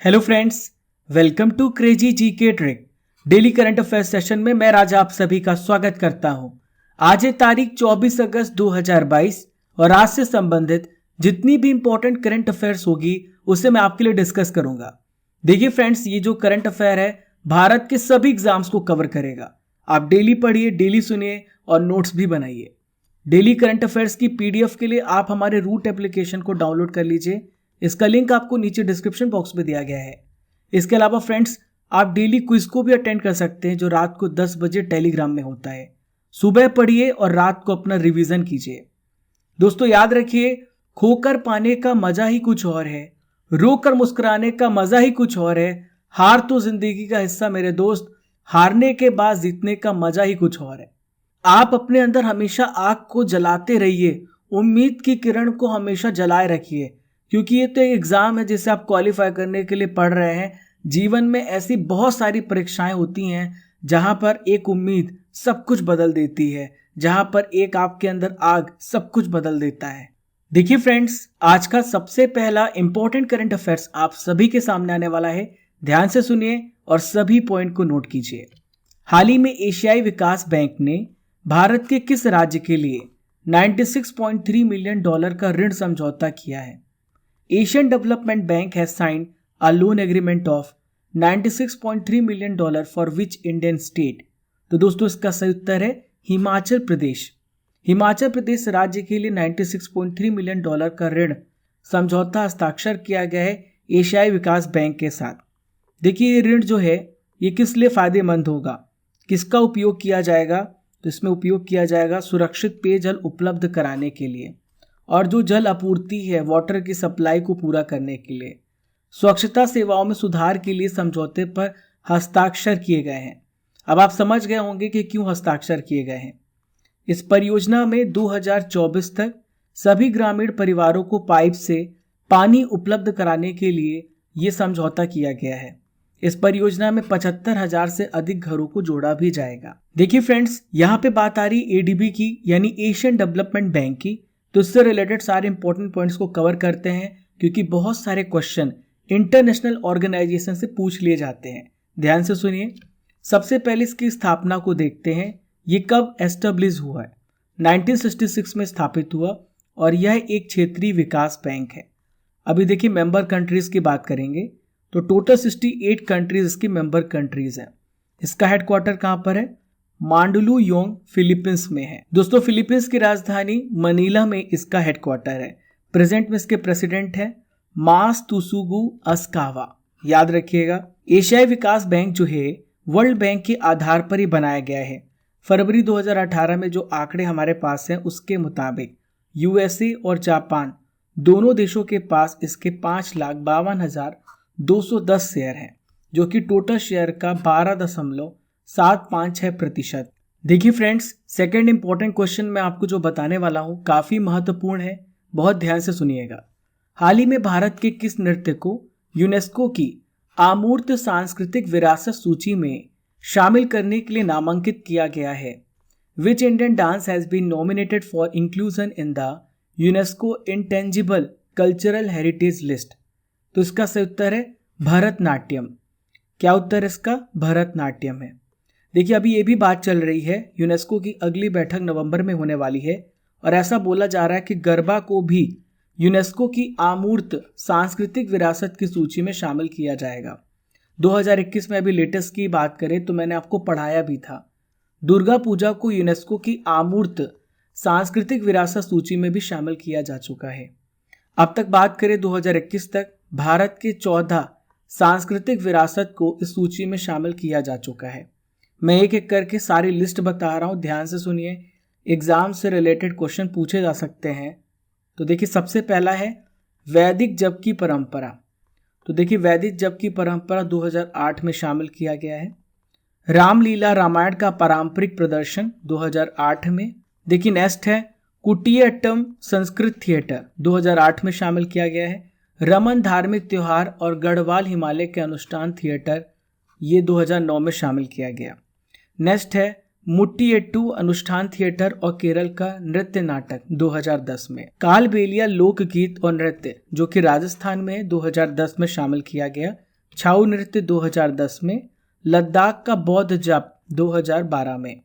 Hello friends, welcome to crazy GK trick. Daily current affairs session में मैं राजा आप सभी का स्वागत करता हूं। आज है तारीख 24 अगस्त 2022 और आज से संबंधित जितनी भी इंपॉर्टेंट करंट अफेयर्स होगी उसे मैं आपके लिए डिस्कस करूंगा। देखिए फ्रेंड्स, ये जो करंट अफेयर है भारत के सभी एग्जाम्स को कवर करेगा। आप डेली पढ़िए, डेली सुनिए और नोट्स भी बनाइए। डेली करंट अफेयर्स की पीडीएफ के लिए आप हमारे रूट एप्लीकेशन को डाउनलोड कर लीजिए। इसका लिंक आपको नीचे डिस्क्रिप्शन बॉक्स में दिया गया है। इसके अलावा फ्रेंड्स, आप डेली क्विज को भी अटेंड कर सकते हैं जो रात को 10 बजे टेलीग्राम में होता है। सुबह पढ़िए और रात को अपना रिवीजन कीजिए। दोस्तों याद रखिए, खोकर पाने का मजा ही कुछ और है, रोकर मुस्कुराने का मजा ही कुछ और है। हार तो जिंदगी का हिस्सा मेरे दोस्त, हारने के बाद जीतने का मजा ही कुछ और है। आप अपने अंदर हमेशा आग को जलाते रहिए, उम्मीद की किरण को हमेशा जलाए रखिए, क्योंकि ये तो एक एग्जाम है जिसे आप क्वालिफाई करने के लिए पढ़ रहे हैं। जीवन में ऐसी बहुत सारी परीक्षाएं होती हैं जहां पर एक उम्मीद सब कुछ बदल देती है, जहां पर एक आपके अंदर आग सब कुछ बदल देता है। देखिए फ्रेंड्स, आज का सबसे पहला इंपॉर्टेंट करंट अफेयर्स आप सभी के सामने आने वाला है। ध्यान से सुनिए और सभी पॉइंट को नोट कीजिए। हाल ही में एशियाई विकास बैंक ने भारत के किस राज्य के लिए 96.3 मिलियन डॉलर का ऋण समझौता किया है? Asian development bank has signed a loan agreement of 96.3 million dollar for which Indian state? तो दोस्तों इसका सही उत्तर है हिमाचल प्रदेश। हिमाचल प्रदेश राज्य के लिए 96.3 मिलियन डॉलर का ऋण समझौता हस्ताक्षर किया गया है एशियाई विकास बैंक के साथ। देखिए ये ऋण जो है ये किस लिए फायदेमंद होगा, किसका उपयोग किया जाएगा? तो इसमें उपयोग किया जाएगा सुरक्षित पेयजल उपलब्ध कराने के लिए और जो जल आपूर्ति है, वाटर की सप्लाई को पूरा करने के लिए, स्वच्छता सेवाओं में सुधार के लिए समझौते पर हस्ताक्षर किए गए हैं। अब आप समझ गए होंगे कि क्यों हस्ताक्षर किए गए हैं। इस परियोजना में 2024 तक सभी ग्रामीण परिवारों को पाइप से पानी उपलब्ध कराने के लिए ये समझौता किया गया है। इस परियोजना में 75,000 से अधिक घरों को जोड़ा भी जाएगा। देखिए फ्रेंड्स, यहाँ पे बात आ रही एडीबी की, यानी एशियन डेवलपमेंट बैंक की। तो इससे रिलेटेड सारे इंपॉर्टेंट पॉइंट्स को कवर करते हैं, क्योंकि बहुत सारे क्वेश्चन इंटरनेशनल ऑर्गेनाइजेशन से पूछ लिए जाते हैं। ध्यान से सुनिए। सबसे पहले इसकी स्थापना को देखते हैं। ये कब एस्टेब्लिश हुआ है? 1966 में स्थापित हुआ और यह एक क्षेत्रीय विकास बैंक है। अभी देखिए मेंबर कंट्रीज की बात करेंगे तो टोटल 68 कंट्रीज इसकी मेंबर कंट्रीज हैं। इसका हेडक्वार्टर कहाँ पर है? मांडुलुयोंग फिलीपींस में है। दोस्तों फिलीपींस की राजधानी मनीला में इसका हेडक्वार्टर है। प्रेजेंट में इसके प्रेसिडेंट है मास्तुसुगु अस्कावा। याद रखिएगा, एशियाई विकास बैंक जो है वर्ल्ड बैंक के आधार पर ही बनाया गया है। फरवरी 2018 में जो आंकड़े हमारे पास हैं उसके मुताबिक यूएसए और जापान दोनों देशों के पास इसके 5,52,210 शेयर हैं, जो कि टोटल शेयर का 12.756%। देखिए फ्रेंड्स, सेकंड इंपॉर्टेंट क्वेश्चन मैं आपको जो बताने वाला हूँ काफी महत्वपूर्ण है, बहुत ध्यान से सुनिएगा। हाल ही में भारत के किस नृत्य को यूनेस्को की अमूर्त सांस्कृतिक विरासत सूची में शामिल करने के लिए नामांकित किया गया है? Which Indian dance has been nominated for inclusion in the UNESCO intangible cultural heritage list? तो इसका सही उत्तर है भरतनाट्यम। क्या उत्तर इसका? भरतनाट्यम है। देखिए अभी ये भी बात चल रही है, यूनेस्को की अगली बैठक नवंबर में होने वाली है और ऐसा बोला जा रहा है कि गरबा को भी यूनेस्को की अमूर्त सांस्कृतिक विरासत की सूची में शामिल किया जाएगा। 2021 में अभी लेटेस्ट की बात करें तो मैंने आपको पढ़ाया भी था, दुर्गा पूजा को यूनेस्को की अमूर्त सांस्कृतिक विरासत सूची में भी शामिल किया जा चुका है। अब तक बात करें 2021 तक भारत के 14 सांस्कृतिक विरासत को इस सूची में शामिल किया जा चुका है। मैं एक एक करके सारी लिस्ट बता रहा हूँ, ध्यान से सुनिए। एग्जाम से रिलेटेड क्वेश्चन पूछे जा सकते हैं। तो देखिए सबसे पहला है वैदिक जप की परंपरा। तो देखिए वैदिक जप की परंपरा 2008 में शामिल किया गया है। रामलीला रामायण का पारंपरिक प्रदर्शन 2008 में। देखिए नेक्स्ट है कुटियाट्टम संस्कृत थिएटर 2008 में शामिल किया गया है। रमन धार्मिक त्योहार और गढ़वाल हिमालय के अनुष्ठान थिएटर ये 2009 में शामिल किया गया। नेक्स्ट है मुट्टियट्टू अनुष्ठान थिएटर और केरल का नृत्य नाटक 2010 में। कालबेलिया लोकगीत और नृत्य जो कि राजस्थान में 2010 में शामिल किया गया छाऊ नृत्य 2010 में, लद्दाख का बौद्ध जाप 2012 में,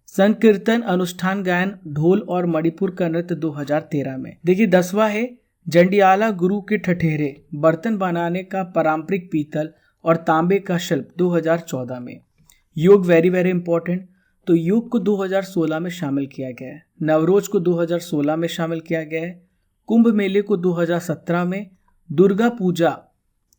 संकीर्तन अनुष्ठान गायन ढोल और मणिपुर का नृत्य 2013 में। देखिए 10वां है जंडियाला गुरु के ठठेरे बर्तन बनाने का पारंपरिक पीतल और तांबे का शिल्प 2014 में। योग वेरी वेरी इंपॉर्टेंट, तो योग को 2016 में शामिल किया गया है। नवरोज को 2016 में शामिल किया गया है। कुंभ मेले को 2017 में, दुर्गा पूजा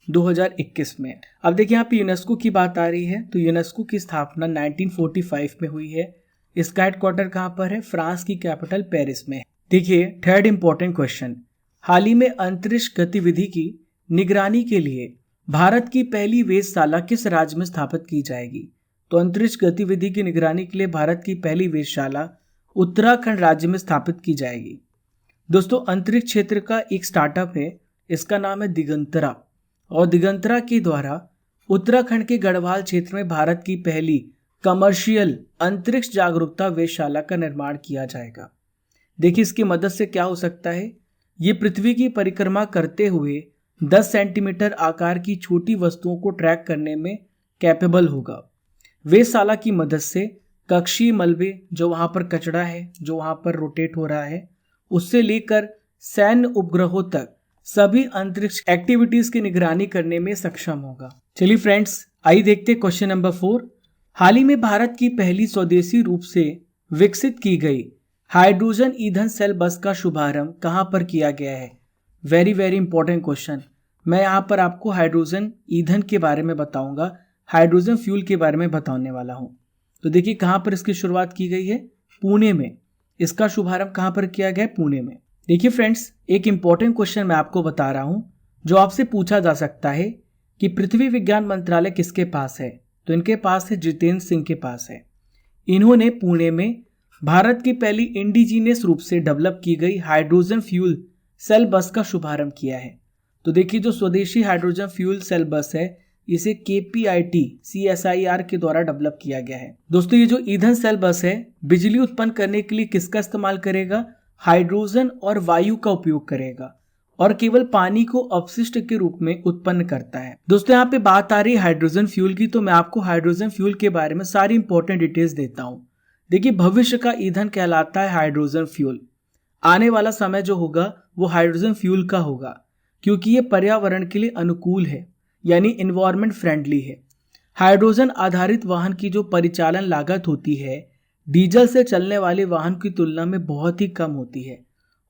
2021 में। अब देखिए यहाँ पे यूनेस्को की बात आ रही है, तो यूनेस्को की स्थापना 1945 में हुई है। इसका हेडक्वार्टर कहाँ पर है? फ्रांस की कैपिटल पेरिस में। देखिए थर्ड इंपॉर्टेंट क्वेश्चन, हाल ही में अंतरिक्ष गतिविधि की निगरानी के लिए भारत की पहली वेधशाला किस राज्य में स्थापित की जाएगी? तो अंतरिक्ष गतिविधि की निगरानी के लिए भारत की पहली वेधशाला उत्तराखंड राज्य में स्थापित की जाएगी। दोस्तों अंतरिक्ष क्षेत्र का एक स्टार्टअप है, इसका नाम है दिगंतरा, और दिगंतरा के द्वारा उत्तराखंड के गढ़वाल क्षेत्र में भारत की पहली कमर्शियल अंतरिक्ष जागरूकता वेधशाला का निर्माण किया जाएगा। देखिए इसकी मदद से क्या हो सकता है, ये पृथ्वी की परिक्रमा करते हुए 10 सेंटीमीटर आकार की छोटी वस्तुओं को ट्रैक करने में कैपेबल होगा। वेधशाला की मदद से कक्षीय मलबे, जो वहां पर कचरा है, जो वहां पर रोटेट हो रहा है, उससे लेकर सैन्य उपग्रहों तक सभी अंतरिक्ष एक्टिविटीज की निगरानी करने में सक्षम होगा। चलिए फ्रेंड्स, आइए देखते क्वेश्चन नंबर 4। हाल ही में भारत की पहली स्वदेशी रूप से विकसित की गई हाइड्रोजन ईंधन सेल बस का शुभारंभ कहां पर किया गया है? Very very important question. मैं यहाँ पर आपको हाइड्रोजन ईंधन के बारे में बताऊंगा, हाइड्रोजन फ्यूल के बारे में बताने वाला हूँ। तो देखिए कहाँ पर इसकी शुरुआत की गई है? पुणे में। इसका शुभारंभ कहाँ पर किया गया? पुणे में। देखिए फ्रेंड्स, एक इंपॉर्टेंट क्वेश्चन मैं आपको बता रहा हूँ जो आपसे पूछा जा सकता है कि पृथ्वी विज्ञान मंत्रालय किसके पास है? तो इनके पास है, जितेंद्र सिंह के पास है। इन्होंने पुणे में भारत की पहली इंडिजीनियस रूप से डेवलप की गई हाइड्रोजन फ्यूल सेल बस का शुभारंभ किया है। तो देखिए जो स्वदेशी हाइड्रोजन फ्यूल सेल बस है, इसे KPIT CSIR के द्वारा डेवलप किया गया है। दोस्तों ये जो ईंधन सेल बस है, बिजली उत्पन्न करने के लिए किसका इस्तेमाल करेगा? हाइड्रोजन और वायु का उपयोग करेगा, और केवल पानी को अपशिष्ट के रूप में उत्पन्न करता है। दोस्तों यहाँ पे बात आ रही है हाइड्रोजन फ्यूल की, तो मैं आपको हाइड्रोजन फ्यूल के बारे में सारी इंपॉर्टेंट डिटेल्स देता हूँ। देखिए भविष्य का ईंधन कहलाता है हाइड्रोजन फ्यूल। आने वाला समय जो होगा वो हाइड्रोजन फ्यूल का होगा, क्योंकि ये पर्यावरण के लिए अनुकूल है, यानी इन्वायरमेंट फ्रेंडली है। हाइड्रोजन आधारित वाहन की जो परिचालन लागत होती है, डीजल से चलने वाले वाहन की तुलना में बहुत ही कम होती है,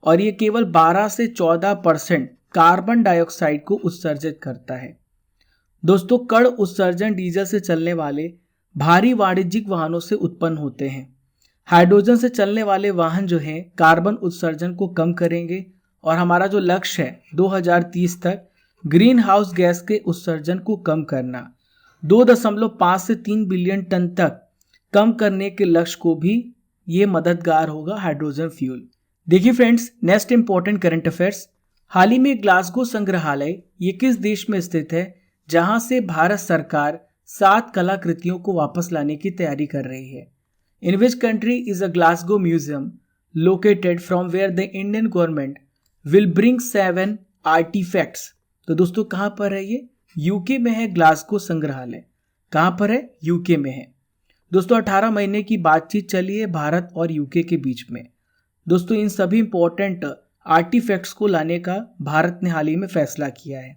और ये केवल 12 से 14% कार्बन डाइऑक्साइड को उत्सर्जित करता है। दोस्तों कण उत्सर्जन डीजल से चलने वाले भारी वाणिज्यिक वाहनों से उत्पन्न होते हैं। हाइड्रोजन से चलने वाले वाहन जो हैं कार्बन उत्सर्जन को कम करेंगे, और हमारा जो लक्ष्य है 2030 तक ग्रीन हाउस गैस के उत्सर्जन को कम करना, 2.5 से 3 बिलियन टन तक कम करने के लक्ष्य को भी ये मददगार होगा हाइड्रोजन फ्यूल। देखिए friends, next important current affairs. हाल ही में ग्लासगो संग्रहालय ये किस देश में स्थित है, जहां से भारत सरकार 7 कलाकृतियों को वापस लाने की तैयारी कर रही है? In which country is a Glasgow museum located from where the Indian government will bring 7 artefacts? तो दोस्तों कहां पर है ये? यूके में है ग्लासगो संग्रहालय। कहां पर है? यूके में है। दोस्तों 18 महीने की बातचीत चली है भारत और यूके के बीच में। दोस्तों इन सभी इंपॉर्टेंट आर्टिफैक्ट्स को लाने का भारत ने हाल ही में फैसला किया है।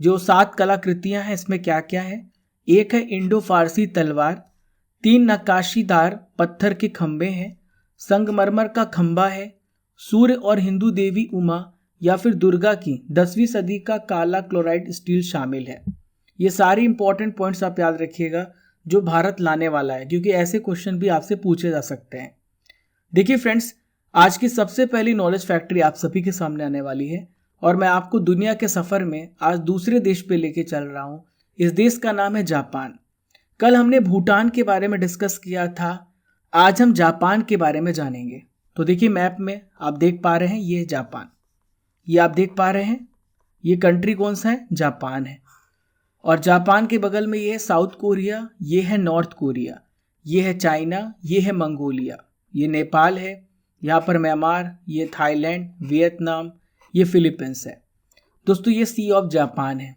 जो 7 कलाकृतियां हैं इसमें क्या क्या है? एक है इंडो फारसी तलवार, 3 नक्काशीदार पत्थर के खंबे हैं, संगमरमर का खंबा है, सूर्य और हिंदू देवी उमा या फिर दुर्गा की 10वीं सदी का काला क्लोराइड स्टील शामिल है। ये सारी इंपॉर्टेंट पॉइंट्स आप याद रखिएगा जो भारत लाने वाला है, क्योंकि ऐसे क्वेश्चन भी आपसे पूछे जा सकते हैं। देखिए फ्रेंड्स, आज की सबसे पहली नॉलेज फैक्ट्री आप सभी के सामने आने वाली है, और मैं आपको दुनिया के सफर में आज दूसरे देश पे लेके चल रहा हूँ। इस देश का नाम है जापान। कल हमने भूटान के बारे में डिस्कस किया था, आज हम जापान के बारे में जानेंगे। तो देखिए मैप में आप देख पा रहे हैं, ये है जापान। ये आप देख पा रहे हैं, ये कंट्री कौन सा है? जापान है। और जापान के बगल में ये है साउथ कोरिया, ये है नॉर्थ कोरिया, ये है चाइना, ये है मंगोलिया, ये नेपाल है, यहाँ पर म्यांमार, ये थाईलैंड, वियतनाम, ये फिलीपींस है। दोस्तों ये सी ऑफ जापान है।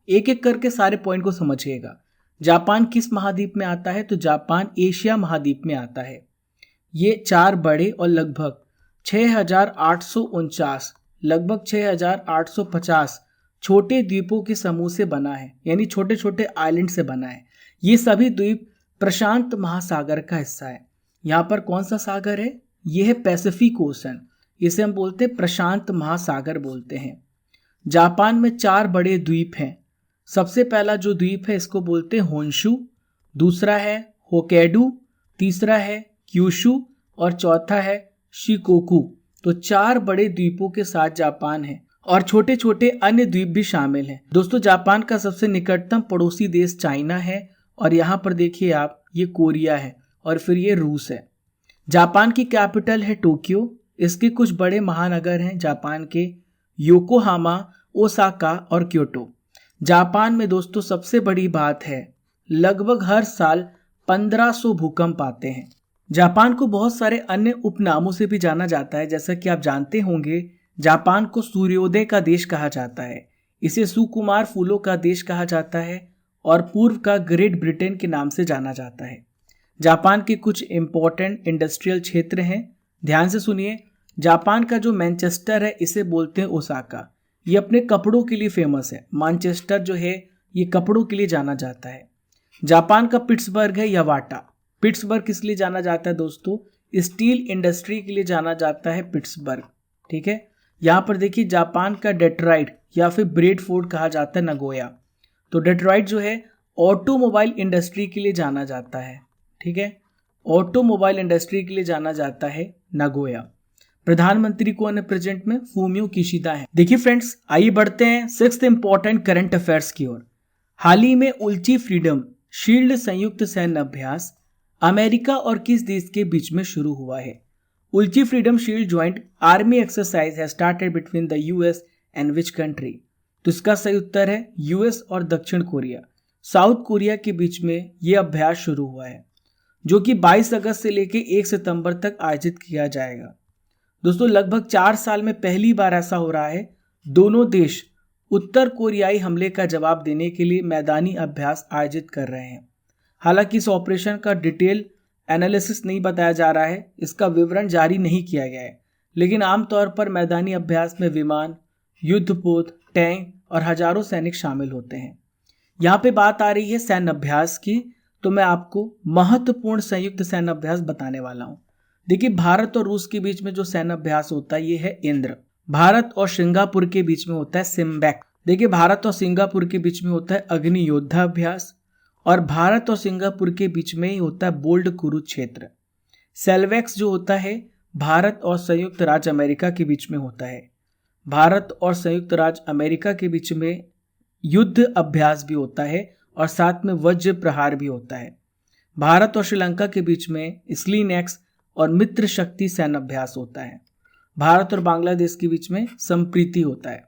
एक एक करके सारे पॉइंट को समझिएगा। जापान किस महाद्वीप में आता है? तो जापान एशिया महाद्वीप में आता है। ये 4 बड़े और लगभग 6,849 लगभग 6,850 छोटे द्वीपों के समूह से बना है, यानी छोटे छोटे आइलैंड से बना है। ये सभी द्वीप प्रशांत महासागर का हिस्सा है। यहाँ पर कौन सा सागर है? ये है पैसिफिक ओशन। इसे हम बोलते हैं प्रशांत महासागर बोलते हैं। जापान में 4 बड़े द्वीप हैं। सबसे पहला जो द्वीप है इसको बोलते हैं होन्शु, दूसरा है होक्काइडो, तीसरा है क्यूशु और चौथा है शिकोकू। तो 4 बड़े द्वीपों के साथ जापान है और छोटे छोटे अन्य द्वीप भी शामिल हैं। दोस्तों, जापान का सबसे निकटतम पड़ोसी देश चाइना है और यहाँ पर देखिए आप, ये कोरिया है और फिर ये रूस है। जापान की कैपिटल है टोक्यो। इसके कुछ बड़े महानगर हैं जापान के, योकोहामा, ओसाका और क्योटो। जापान में दोस्तों सबसे बड़ी बात है, लगभग हर साल 1500 भूकंप आते हैं। जापान को बहुत सारे अन्य उपनामों से भी जाना जाता है। जैसा कि आप जानते होंगे, जापान को सूर्योदय का देश कहा जाता है, इसे सुकुमार फूलों का देश कहा जाता है और पूर्व का ग्रेट ब्रिटेन के नाम से जाना जाता है। जापान के कुछ इंपॉर्टेंट इंडस्ट्रियल क्षेत्र हैं, ध्यान से सुनिए। जापान का जो मैनचेस्टर है इसे बोलते हैं ओसाका। ये अपने कपड़ों के लिए फेमस है। मैनचेस्टर जो है ये कपड़ों के लिए जाना जाता है। जापान का पिट्सबर्ग है यवाटा। पिट्सबर्ग किस लिए जाना जाता है दोस्तों? स्टील इंडस्ट्री के लिए जाना जाता है पिट्सबर्ग। ठीक है, यहाँ पर देखिए जापान का डेट्रॉइट या फिर ब्रेडफोर्ड कहा जाता है नगोया। तो डेट्रॉइट जो है ऑटोमोबाइल इंडस्ट्री के लिए जाना जाता है। ठीक है, ऑटोमोबाइल इंडस्ट्री के लिए जाना जाता है नगोया। प्रधानमंत्री कौन है प्रेजेंट में? फूमियो किशिदा है। देखिए फ्रेंड्स, आइए बढ़ते हैं 6th इंपॉर्टेंट करंट अफेयर्स की ओर। हाल ही में उल्ची फ्रीडम शील्ड संयुक्त सैन्य अभ्यास अमेरिका और किस देश के बीच में शुरू हुआ है? Ulchi freedom shield joint army exercise है started between the US and which country? तो इसका सही उत्तर है यूएस और दक्षिण कोरिया। साउथ कोरिया के बीच में यह अभ्यास शुरू हुआ है, जो कि 22 अगस्त से लेकर 1 सितंबर तक आयोजित किया जाएगा। दोस्तों, लगभग 4 साल में पहली बार ऐसा हो रहा है। दोनों देश उत्तर कोरियाई हमले का जवाब देने के लिए मैदानी अभ्यास आयोजित कर रहे हैं। हालांकि इस ऑपरेशन का डिटेल एनालिसिस नहीं बताया जा रहा है, इसका विवरण जारी नहीं किया गया है, लेकिन आमतौर पर मैदानी अभ्यास में विमान, युद्धपोत, टैंक और हजारों सैनिक शामिल होते हैं। यहाँ पे बात आ रही है सैन्य अभ्यास की, तो मैं आपको महत्वपूर्ण संयुक्त सैन्य अभ्यास बताने वाला हूँ। देखिए, भारत और रूस के बीच में जो सैन्य अभ्यास होता है ये है इंद्र। भारत और सिंगापुर के बीच में होता है सिम्बैक। देखिए, भारत और सिंगापुर के बीच में होता है अग्नि योद्धा अभ्यास और भारत और सिंगापुर के बीच में ही होता है बोल्ड कुरुक्षेत्र। सेल्वेक्स जो होता है भारत और संयुक्त राज्य अमेरिका के बीच में होता है। भारत और संयुक्त राज्य अमेरिका के बीच में युद्ध अभ्यास भी होता है और साथ में वज्र प्रहार भी होता है। भारत और श्रीलंका के बीच में स्लीनेक्स और मित्र शक्ति सैन्य अभ्यास होता है। भारत और बांग्लादेश के बीच में संप्रीति होता है।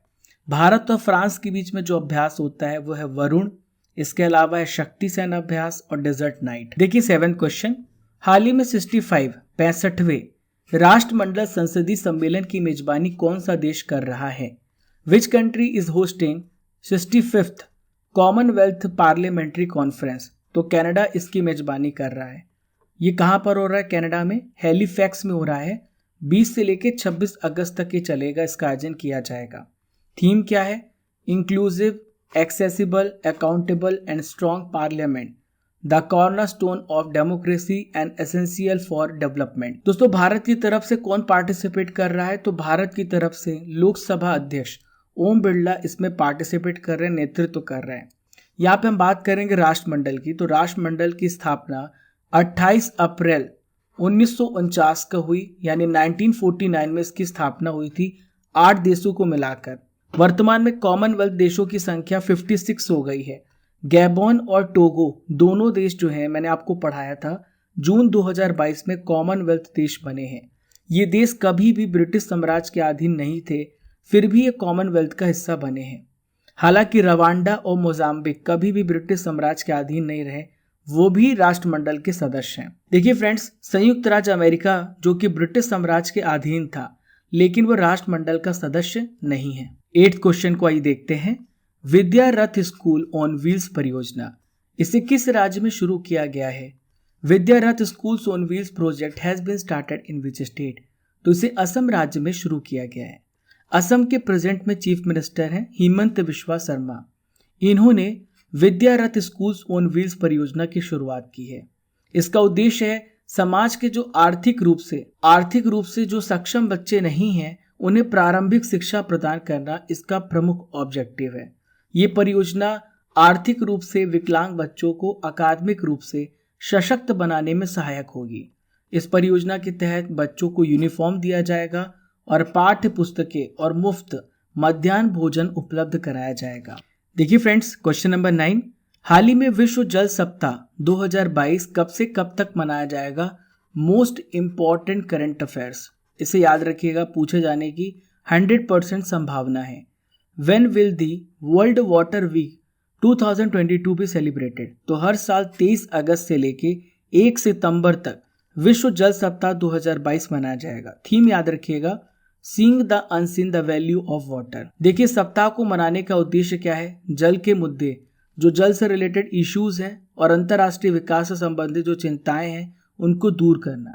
भारत और फ्रांस के बीच में जो अभ्यास होता है वो है वरुण। इसके अलावा है शक्ति सैन्य अभ्यास और डेजर्ट नाइट। देखिए 7th क्वेश्चन, हाल ही में 65वें राष्ट्रमंडल संसदीय सम्मेलन की मेजबानी कौन सा देश कर रहा है? विच country is hosting 65th Commonwealth parliamentary conference? तो कनाडा इसकी मेजबानी कर रहा है। ये कहाँ पर हो रहा है? कनाडा में हैलीफैक्स में हो रहा है। 20 से लेकर 26 अगस्त तक ये चलेगा, इसका आयोजन किया जाएगा। थीम क्या है? Inclusive, accessible, accountable and strong parliament, the cornerstone of democracy and essential for development. दोस्तों, भारत की तरफ से कौन पार्टिसिपेट कर रहा है? तो भारत की तरफ से लोकसभा अध्यक्ष ओम बिरला इसमें पार्टिसिपेट कर रहे हैं, नेतृत्व कर रहे हैं। यहाँ पे हम बात करेंगे राष्ट्रमंडल की। तो राष्ट्रमंडल की स्थापना 28 अप्रैल 1949 को हुई, यानी 1949 में इसकी स्थापना हुई थी 8 देशों को मिलाकर। वर्तमान में कॉमनवेल्थ देशों की संख्या 56 हो गई है। गैबोन और टोगो दोनों देश जो हैं, मैंने आपको पढ़ाया था, जून 2022 में कॉमनवेल्थ देश बने हैं। ये देश कभी भी ब्रिटिश साम्राज्य के अधीन नहीं थे, फिर भी ये कॉमनवेल्थ का हिस्सा बने हैं। हालांकि रवांडा और मोजाम्बिक कभी भी ब्रिटिश साम्राज्य के अधीन नहीं रहे, वो भी राष्ट्रमंडल के सदस्य हैं। देखिए फ्रेंड्स, संयुक्त राज्य अमेरिका जो कि ब्रिटिश साम्राज्य के अधीन था, लेकिन वो राष्ट्रमंडल का सदस्य नहीं है। 8th क्वेश्चन को आइए देखते हैं। विद्या रथ स्कूल ऑन व्हील्स परियोजना इसे किस राज्य में शुरू किया गया है? Vidya Rath schools on wheels project has been started in which state? तो इसे असम राज्य में शुरू किया गया है। असम के प्रेजेंट में चीफ मिनिस्टर हैं हिमंत बिस्वा शर्मा। इन्होंने विद्या रथ स्कूल्स ऑन व्हील्स परियोजना की शुरुआत की है। इसका उद्देश्य है समाज के जो आर्थिक रूप से जो सक्षम बच्चे नहीं हैं उन्हें प्रारंभिक शिक्षा प्रदान करना इसका प्रमुख ऑब्जेक्टिव है। ये परियोजना आर्थिक रूप से विकलांग बच्चों को अकादमिक रूप से सशक्त बनाने में सहायक होगी। इस परियोजना के तहत बच्चों को यूनिफॉर्म दिया जाएगा और पाठ्य पुस्तकें और मुफ्त मध्याह्न भोजन उपलब्ध कराया जाएगा। देखिए फ्रेंड्स, क्वेश्चन नंबर 9, हाल ही में विश्व जल सप्ताह 2022 कब से कब तक मनाया जाएगा? मोस्ट इम्पॉर्टेंट करंट अफेयर्स, इसे याद रखिएगा, पूछे जाने की 100% संभावना है। When will the world water week 2022 भी सेलिब्रेटेड? तो हर साल 23 अगस्त से लेके 1 सितंबर तक विश्व जल सप्ताह 2022 मनाया जाएगा। थीम याद रखिएगा, seeing the unseen the value of water. देखिए, सप्ताह को मनाने का उद्देश्य क्या है? जल के मुद्दे, जो जल से रिलेटेड इश्यूज हैं और अंतर्राष्ट्रीय विकास से संबंधित जो चिंताएं हैं उनको दूर करना।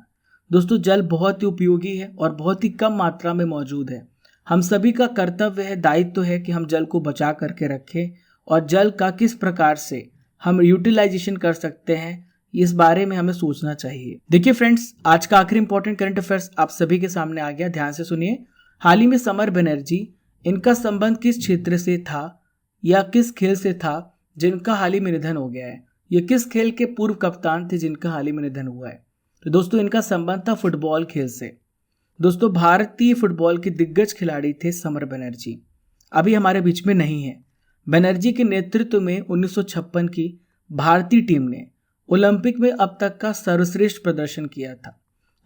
दोस्तों, जल बहुत ही उपयोगी है और बहुत ही कम मात्रा में मौजूद है। हम सभी का कर्तव्य है, दायित्व है कि हम जल को बचा करके रखें और जल का किस प्रकार से हम यूटिलाइजेशन कर सकते हैं इस बारे में हमें सोचना चाहिए। देखिए फ्रेंड्स, आज का आखिरी इंपॉर्टेंट करंट अफेयर्स आप सभी के सामने आ गया, ध्यान से सुनिए। हाल ही में समर बनर्जी, इनका संबंध किस क्षेत्र से था या किस खेल से था जिनका हाल ही में निधन हो गया है? ये किस खेल के पूर्व कप्तान थे जिनका हाल ही में निधन हुआ है? तो दोस्तों, इनका संबंध था फुटबॉल खेल से। दोस्तों, भारतीय फुटबॉल के दिग्गज खिलाड़ी थे समर बनर्जी, अभी हमारे बीच में नहीं है। बनर्जी के नेतृत्व में 1956 की भारतीय टीम ने ओलंपिक में अब तक का सर्वश्रेष्ठ प्रदर्शन किया था।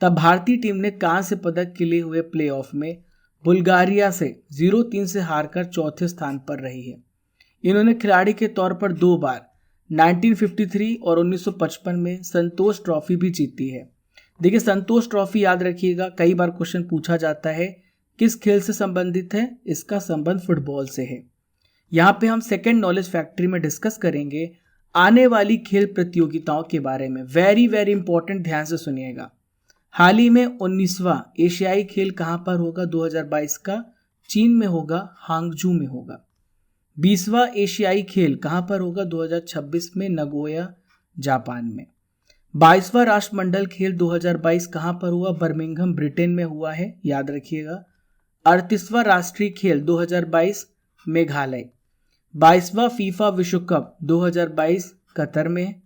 तब भारतीय टीम ने कांस्य पदक के लिए हुए प्लेऑफ में बुल्गारिया से 0-3 से हारकर चौथे स्थान पर रही है। इन्होंने खिलाड़ी के तौर पर 2 बार 1953 और 1955 में संतोष ट्रॉफी भी जीती है। देखिए, संतोष ट्रॉफी याद रखिएगा, कई बार क्वेश्चन पूछा जाता है, किस खेल से संबंधित है? इसका संबंध फुटबॉल से है। यहाँ पे हम सेकेंड नॉलेज फैक्ट्री में डिस्कस करेंगे आने वाली खेल प्रतियोगिताओं के बारे में। वेरी वेरी इंपॉर्टेंट, ध्यान से सुनिएगा। हाल ही में 19वां एशियाई खेल कहां पर होगा? 2022 का चीन में होगा, हांगझू में होगा। 20वां एशियाई खेल कहां पर होगा? 2026 में नगोया, जापान में। 22वां राष्ट्रमंडल खेल 2022 कहां पर हुआ? बर्मिंघम, ब्रिटेन में हुआ है, याद रखिएगा। 38वां राष्ट्रीय खेल 2022 मेघालय। 22वां फीफा विश्व कप 2022 कतर में।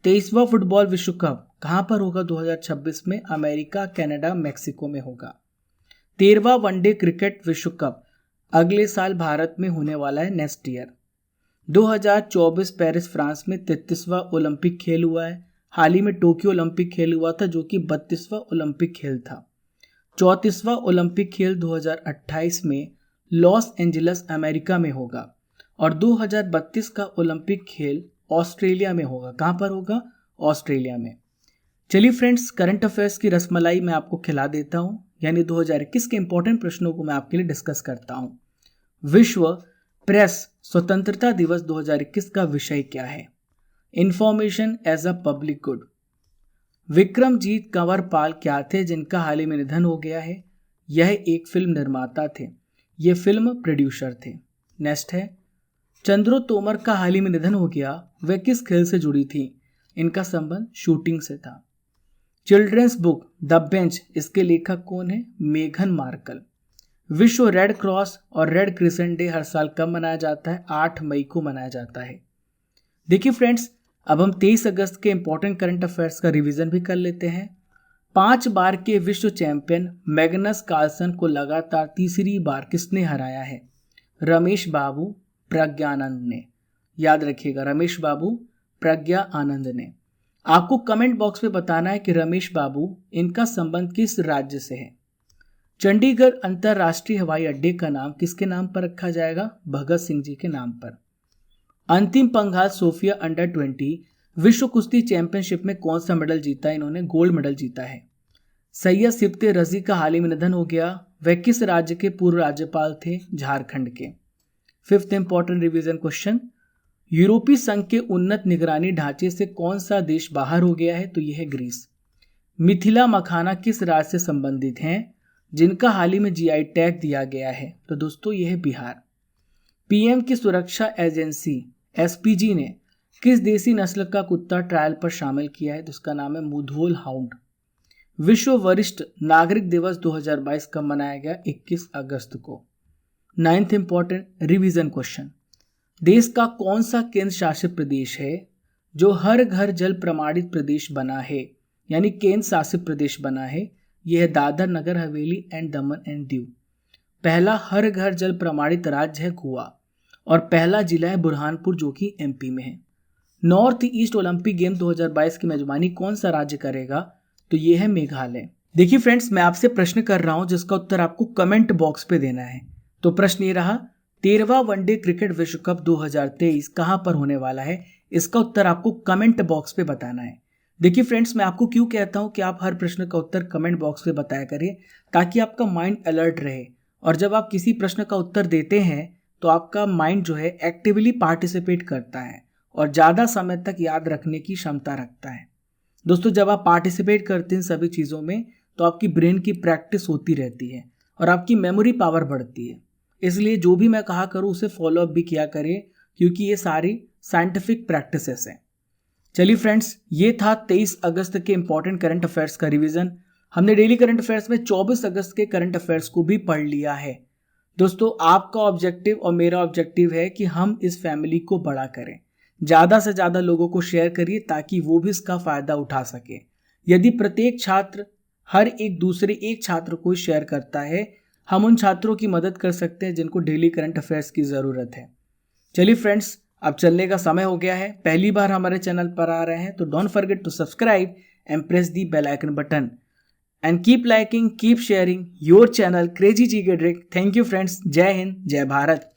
23वां फुटबॉल विश्व कप कहां पर होगा? 2026 में अमेरिका, कनाडा, मेक्सिको में होगा। 13वां वनडे क्रिकेट विश्व कप अगले साल भारत में होने वाला है, नेक्स्ट ईयर। 2024 पेरिस, फ्रांस में 33वां ओलंपिक खेल हुआ है। हाल ही में टोक्यो ओलंपिक खेल हुआ था जो कि 32वां ओलंपिक खेल था। 34वां ओलंपिक खेल 2028 में लॉस एंजलिस, अमेरिका में होगा और 2032 का ओलंपिक खेल ऑस्ट्रेलिया में होगा। कहां पर होगा? ऑस्ट्रेलिया में। चलिए फ्रेंड्स, करंट अफेयर्स की रसमलाई मैं आपको खिला देता हूं, यानी 2021 के इंपॉर्टेंट प्रश्नों को मैं आपके लिए डिस्कस करता हूं। विश्व प्रेस स्वतंत्रता दिवस 2021 का विषय क्या है? Information as a public good. Vikramjit Kanwarpal क्या थे जिनका हाल ही में निधन हो गया है? यह एक फिल्म निर्माता थे, ये फिल्म प्रोड्यूसर थे। नेक्स्ट है, चंद्रो तोमर का हाल ही में निधन हो गया, वह किस खेल से जुड़ी थी? इनका संबंध शूटिंग से था। चिल्ड्रंस बुक द बेंच, इसके लेखक कौन है? मेघन मार्कल। विश्व रेड क्रॉस और रेड क्रिसेंट डे हर साल कब मनाया जाता है? 8 मई को मनाया जाता है। देखिए फ्रेंड्स, अब हम 23 अगस्त के इंपॉर्टेंट करंट अफेयर्स का रिवीजन भी कर लेते हैं। 5 बार के विश्व चैंपियन मैग्नस कार्लसन को लगातार तीसरी बार किसने हराया है? रमेश बाबू, प्रज्ञानंद ने। याद रखिएगा, रमेश बाबू, प्रज्ञा आनंद ने। आपको कमेंट बॉक्स में बताना है कि रमेश बाबू, इनका संबंध किस राज्य से है? चंडीगढ़ अंतरराष्ट्रीय हवाई अड्डे का नाम किसके नाम पर रखा जाएगा? भगत सिंह जी के नाम पर। अंतिम पंघाल सोफिया अंडर 20 विश्व कुश्ती चैंपियनशिप में कौन सा मेडल जीता? इन्होंने गोल्ड मेडल जीता है। सैयद सिफ्ते रजी का हाल ही में निधन हो गया, वह किस राज्य के पूर्व राज्यपाल थे? झारखंड के। 5th इंपॉर्टेंट रिवीजन क्वेश्चन, यूरोपीय संघ के उन्नत निगरानी ढांचे से कौन सा देश बाहर हो गया है? तो यह है ग्रीस। मिथिला मखाना किस राज्य से संबंधित हैं जिनका हाल ही में जीआई टैग दिया गया है? तो दोस्तों यह है बिहार। पीएम की सुरक्षा एजेंसी एसपीजी ने किस देसी नस्ल का कुत्ता ट्रायल पर शामिल किया है? तो उसका नाम है मुधोल हाउंड। विश्व वरिष्ठ नागरिक दिवस 2022 कब मनाया गया? 21 अगस्त को। 9th इंपॉर्टेंट रिवीजन क्वेश्चन, देश का कौन सा केंद्र शासित प्रदेश है जो हर घर जल प्रमाणित प्रदेश बना है, यानी केंद्र शासित प्रदेश बना है? यह है Dadar Nagar Haveli and Daman and Diu. पहला हर घर जल प्रमाणित राज्य है गोवा और पहला जिला है बुरहानपुर जो कि एमपी में है। नॉर्थ ईस्ट ओलंपिक गेम 2022 की मेजबानी कौन सा राज्य करेगा? तो यह है मेघालय। देखिए फ्रेंड्स, मैं आपसे प्रश्न कर रहा हूं जिसका उत्तर आपको कमेंट बॉक्स पे देना है। तो प्रश्न ये रहा, 13वां वनडे क्रिकेट विश्व कप 2023 कहां पर होने वाला है? इसका उत्तर आपको कमेंट बॉक्स पे बताना है। देखिए फ्रेंड्स, मैं आपको क्यों कहता हूं कि आप हर प्रश्न का उत्तर कमेंट बॉक्स पे बताया करिए, ताकि आपका माइंड अलर्ट रहे और जब आप किसी प्रश्न का उत्तर देते हैं तो आपका माइंड जो है एक्टिवली पार्टिसिपेट करता है और ज़्यादा समय तक याद रखने की क्षमता रखता है। दोस्तों, जब आप पार्टिसिपेट करते हैं सभी चीज़ों में तो आपकी ब्रेन की प्रैक्टिस होती रहती है और आपकी मेमोरी पावर बढ़ती है। इसलिए जो भी मैं कहा करूँ उसे फॉलोअप भी किया करें, क्योंकि ये सारी साइंटिफिक प्रैक्टिसेस हैं। चलिए फ्रेंड्स, ये था 23 अगस्त के इंपॉर्टेंट करंट अफेयर्स का रिवीजन। हमने डेली करंट अफेयर्स में 24 अगस्त के करंट अफेयर्स को भी पढ़ लिया है। दोस्तों, आपका ऑब्जेक्टिव और मेरा ऑब्जेक्टिव है कि हम इस फैमिली को बड़ा करें, ज़्यादा से ज़्यादा लोगों को शेयर करिए ताकि वो भी इसका फ़ायदा उठा सके। यदि प्रत्येक छात्र हर एक दूसरे एक छात्र को शेयर करता है, हम उन छात्रों की मदद कर सकते हैं जिनको डेली करंट अफेयर्स की ज़रूरत है। चलिए फ्रेंड्स, अब चलने का समय हो गया है। पहली बार हमारे चैनल पर आ रहे हैं तो don't forget to subscribe and press the bell icon button and keep liking, keep sharing your channel crazy GK trick. Thank you friends. जय हिंद, जय भारत।